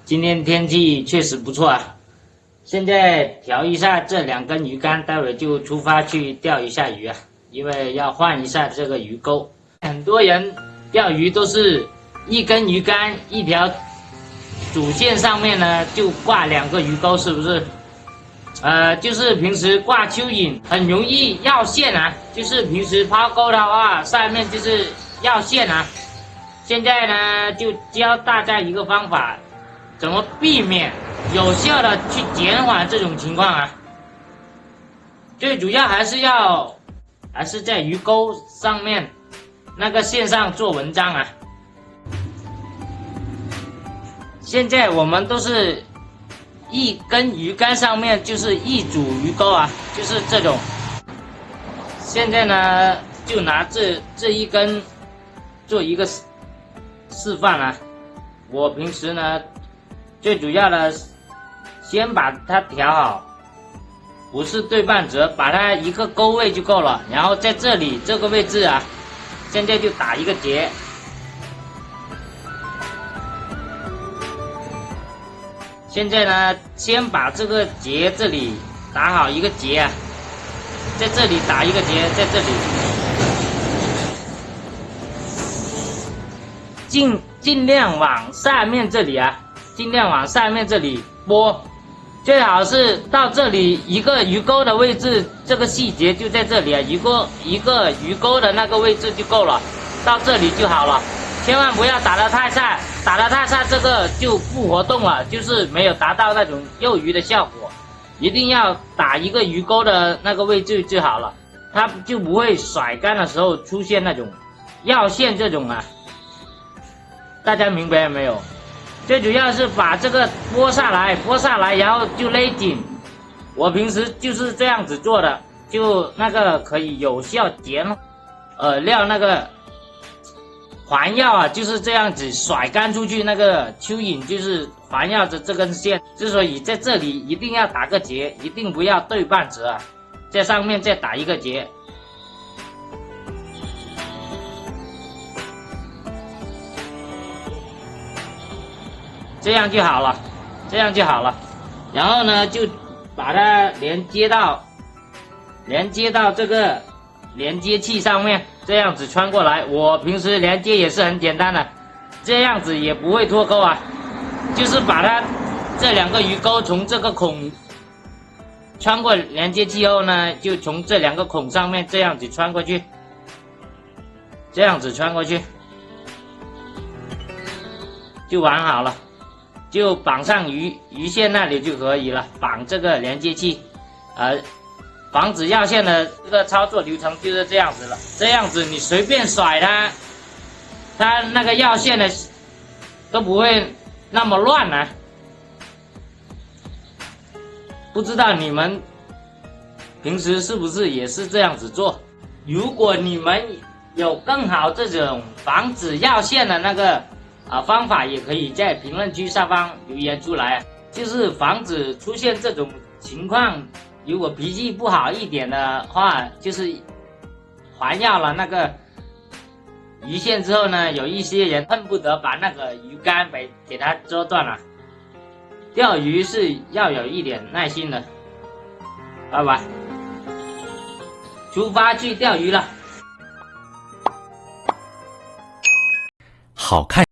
今天天气确实不错啊。现在调一下这2根鱼竿，待会就出发去钓一下鱼啊，因为要换一下这个鱼钩。很多人钓鱼都是1根鱼竿，一条主线上面呢就挂2个鱼钩，是不是？就是平时挂蚯蚓很容易绕线啊，就是平时抛钩的话，上面就是绕线啊。现在呢，就教大家一个方法，怎么避免有效的去减缓这种情况啊。最主要还是在鱼钩上面那个线上做文章啊。现在我们都是1根鱼竿上面就是1组鱼钩啊，就是这种。现在呢，就拿这1根做一个示范啊。我平时呢，最主要的先把它调好，不是对半折，把它一个钩位就够了。然后在这里这个位置啊，现在就打一个结。现在呢，先把这个结这里打好一个结啊，在这里打一个结，在这里尽量往下面这里啊，尽量往下面这里拨，最好是到这里一个鱼钩的位置，这个细节就在这里啊，一个鱼钩的那个位置就够了，到这里就好了。千万不要打得太下，打得太下这个就不活动了，就是没有达到那种诱鱼的效果。一定要打一个鱼钩的那个位置就好了，它就不会甩竿的时候出现那种绕线这种啊。大家明白没有？最主要是把这个拨下来，然后就勒紧。我平时就是这样子做的，就那个可以有效减料那个环绕啊，就是这样子甩竿出去，那个蚯蚓就是环绕着这根线。之所以在这里一定要打个结，一定不要对半折啊，在上面再打一个结。这样就好了，这样就好了。然后呢，就把它连接到这个连接器上面，这样子穿过来。我平时连接也是很简单的，这样子也不会脱钩啊。就是把它这2个鱼钩从这个孔穿过连接器后呢，就从这2个孔上面这样子穿过去，这样子穿过去，就完好了。就绑上鱼线那里就可以了，绑这个连接器，防止绕线的这个操作流程就是这样子了。这样子你随便甩它那个绕线的都不会那么乱啊。不知道你们平时是不是也是这样子做？如果你们有更好这种防止绕线的那个方法，也可以在评论区下方留言出来，就是防止出现这种情况。如果脾气不好一点的话，就是环绕了那个鱼线之后呢，有一些人恨不得把那个鱼竿给它折断了。钓鱼是要有一点耐心的。拜拜，出发去钓鱼了。好看。